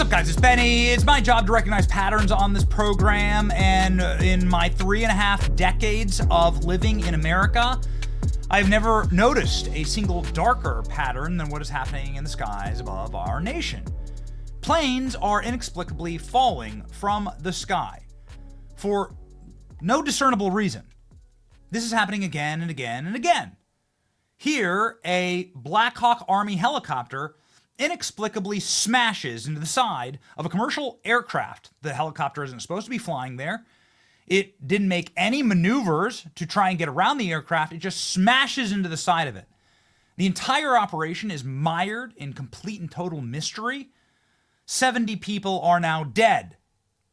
What's up, guys? It's Benny. It's my job to recognize patterns on this program, and in my 3.5 decades of living in America, I've never noticed a single darker pattern than what is happening in the skies above our nation. Planes are inexplicably falling from the sky for no discernible reason. This is happening again and again and again. Here, a Black Hawk Army helicopter inexplicably smashes into the side of a commercial aircraft. The helicopter isn't supposed to be flying there. It didn't make any maneuvers to try and get around the aircraft. It just smashes into the side of it. The entire operation is mired in complete and total mystery. 70 people are now dead.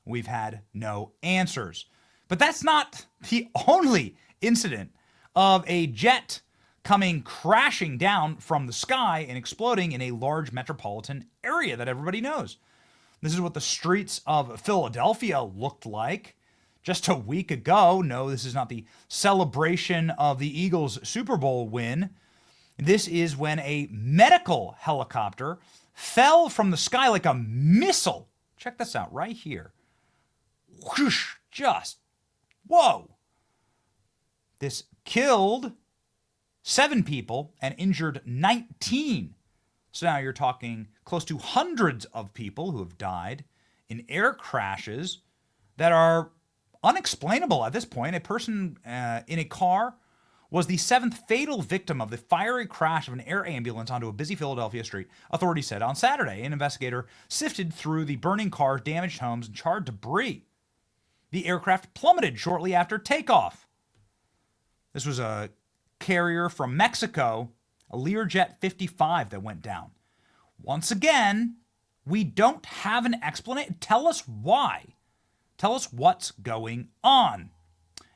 We've had no answers. But that's not the only incident of a jet coming crashing down from the sky and exploding in a large metropolitan area that everybody knows. This is what the streets of Philadelphia looked like just a week ago. No, this is not the celebration of the Eagles' Super Bowl win. This is when a medical helicopter fell from the sky like a missile. Check this out right here. Whoosh, just, whoa. This killed 7 people and injured 19. So now you're talking close to hundreds of people who have died in air crashes that are unexplainable at this point. A person in a car was the 7th fatal victim of the fiery crash of an air ambulance onto a busy Philadelphia street, authorities said on Saturday. An investigator sifted through the burning cars, damaged homes, and charred debris. The aircraft plummeted shortly after takeoff. This was a carrier from Mexico, a Learjet 55 that went down. Once again, we don't have an explanation. Tell us why. Tell us what's going on.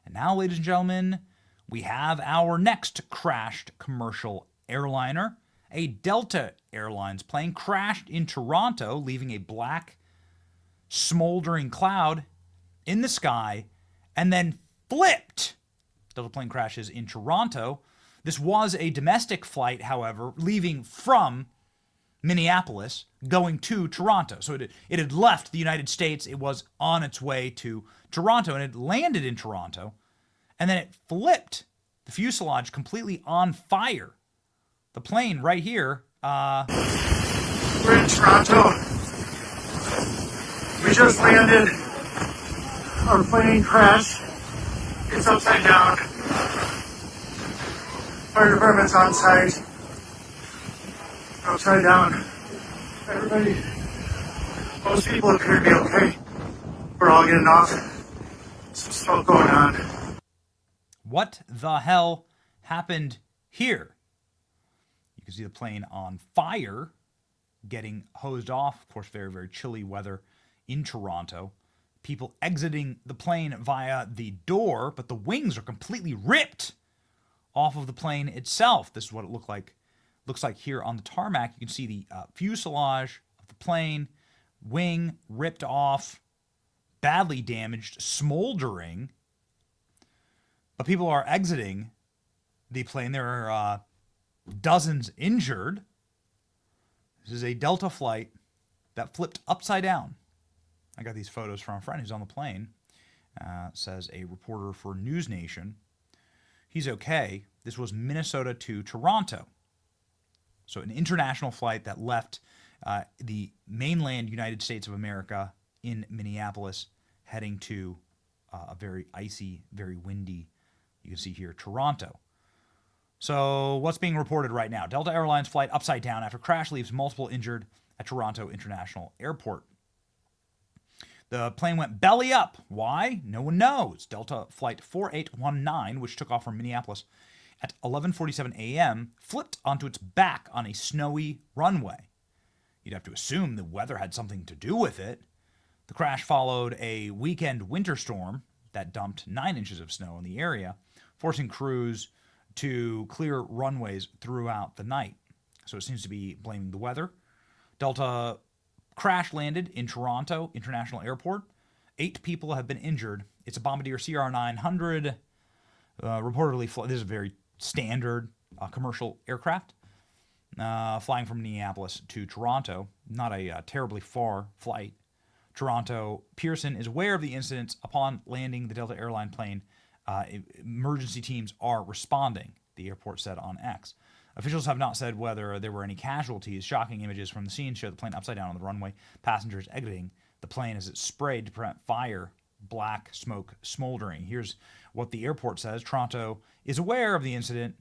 And now, ladies and gentlemen, we have our next crashed commercial airliner. A Delta Airlines plane crashed in Toronto, leaving a black, smoldering cloud in the sky, and then flipped. Delta plane crashes in Toronto. This was a domestic flight, however, leaving from Minneapolis, going to Toronto. So it had left the United States. It was on its way to Toronto, and it landed in Toronto, and then it flipped. The fuselage completely on fire. The plane right here. We're in Toronto. We just landed. Our plane crashed. It's upside down. Fire department's on site. Upside down. Everybody, most people appear to be okay. We're all getting off. Some smoke going on. What the hell happened here? You can see the plane on fire, getting hosed off. Of course, very, very chilly weather in Toronto. People exiting the plane via the door, but the wings are completely ripped off of the plane itself. This is what it looks like here on the tarmac. You can see the fuselage of the plane, wing ripped off, badly damaged, smoldering. But people are exiting the plane. There are dozens injured. This is a Delta flight that flipped upside down. I got these photos from a friend who's on the plane, says a reporter for News Nation. He's okay. This was Minnesota to Toronto. So an international flight that left the mainland United States of America in Minneapolis, heading to a very icy, very windy, you can see here, Toronto. So what's being reported right now? Delta Airlines flight upside down after crash leaves multiple injured at Toronto International Airport. The plane went belly up. Why? No one knows. Delta Flight 4819, which took off from Minneapolis at 11:47 a.m., flipped onto its back on a snowy runway. You'd have to assume the weather had something to do with it. The crash followed a weekend winter storm that dumped 9 inches of snow in the area, forcing crews to clear runways throughout the night. So it seems to be blaming the weather. Delta crash landed in Toronto International Airport. 8 people have been injured. It's a Bombardier CR900. Reportedly, this is a very standard commercial aircraft. flying from Minneapolis to Toronto. Not a terribly far flight. Toronto Pearson is aware of the incidents upon landing the Delta airline plane. Emergency teams are responding, the airport said on X. Officials have not said whether there were any casualties. Shocking images from the scene show the plane upside down on the runway, passengers exiting the plane as it sprayed to prevent fire, black smoke smoldering. Here's what the airport says. Toronto is aware of the incident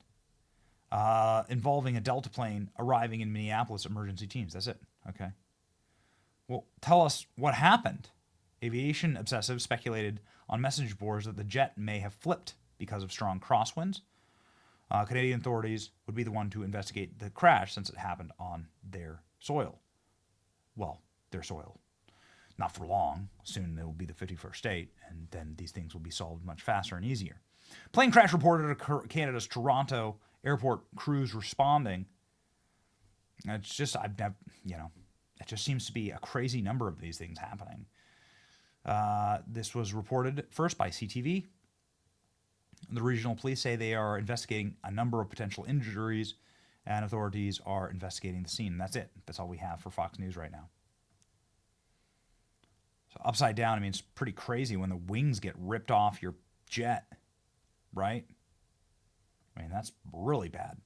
involving a Delta plane arriving in Minneapolis. Emergency teams. That's it. Okay. Well, tell us what happened. Aviation obsessives speculated on message boards that the jet may have flipped because of strong crosswinds. Canadian authorities would be the one to investigate the crash since it happened on their soil. Well, their soil. Not for long. Soon they will be the 51st state, and then these things will be solved much faster and easier. Plane crash reported at Canada's Toronto airport, crews responding. It's just, it just seems to be a crazy number of these things happening. This was reported first by CTV. The regional police say they are investigating a number of potential injuries, and authorities are investigating the scene. That's it. That's all we have for Fox News right now. So upside down, I mean, it's pretty crazy when the wings get ripped off your jet, right? I mean, that's really bad.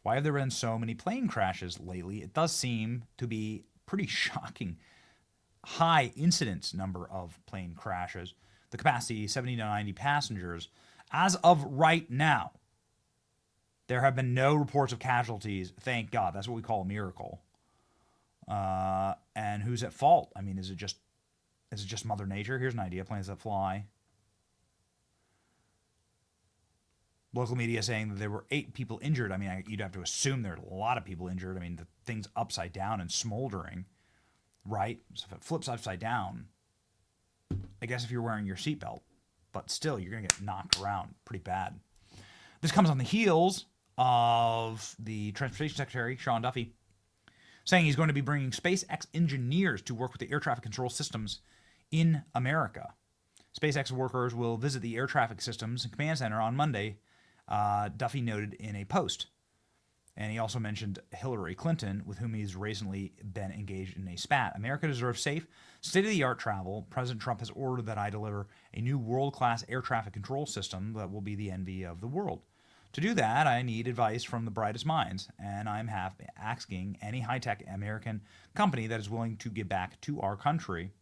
Why have there been so many plane crashes lately? It does seem to be pretty shocking. High incidence number of plane crashes. The capacity, 70 to 90 passengers. As of right now, there have been no reports of casualties. Thank God. That's what we call a miracle. And who's at fault? I mean, is it just Mother Nature? Here's an idea. Planes that fly. Local media saying that there were 8 people injured. I mean, you'd have to assume there are a lot of people injured. I mean, the thing's upside down and smoldering, right? So if it flips upside down, I guess if you're wearing your seatbelt, but still, you're going to get knocked around pretty bad. This comes on the heels of the Transportation Secretary, Sean Duffy, saying he's going to be bringing SpaceX engineers to work with the air traffic control systems in America. SpaceX workers will visit the air traffic systems and command center on Monday, Duffy noted in a post. And he also mentioned Hillary Clinton, with whom he's recently been engaged in a spat. America deserves safe, state-of-the-art travel. President Trump has ordered that I deliver a new world-class air traffic control system that will be the envy of the world. To do that, I need advice from the brightest minds, and I'm asking any high-tech American company that is willing to give back to our country.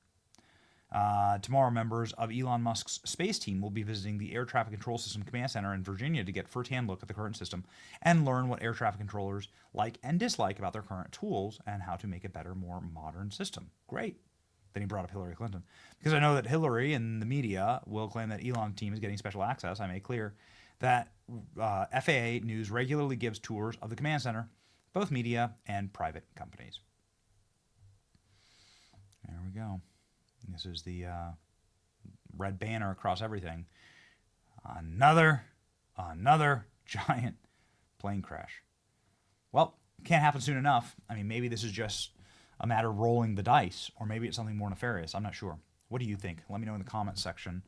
Tomorrow, members of Elon Musk's space team will be visiting the Air Traffic Control System Command Center in Virginia to get a first-hand look at the current system and learn what air traffic controllers like and dislike about their current tools and how to make a better, more modern system. Great. Then he brought up Hillary Clinton. Because I know that Hillary and the media will claim that Elon team is getting special access. I made clear that FAA News regularly gives tours of the command center, both media and private companies. There we go. This is the red banner across everything. Another giant plane crash. Well, can't happen soon enough. I mean, maybe this is just a matter of rolling the dice, or maybe it's something more nefarious. I'm not sure. What do you think? Let me know in the comments section.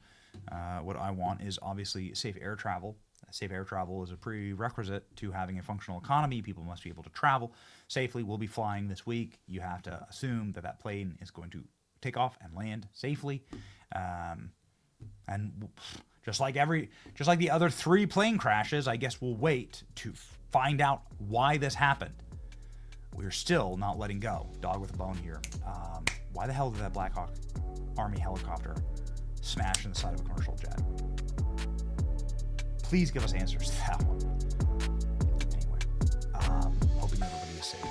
What I want is obviously safe air travel. Safe air travel is a prerequisite to having a functional economy. People must be able to travel safely. We'll be flying this week. You have to assume that that plane is going to take off and land safely, and just like the other 3 plane crashes, I guess we'll wait to find out why this happened. We're still not letting go. Dog with a bone here. Why the hell did that Black Hawk Army helicopter smash in the side of a commercial jet? Please give us answers to that one. Anyway, hoping everybody is safe.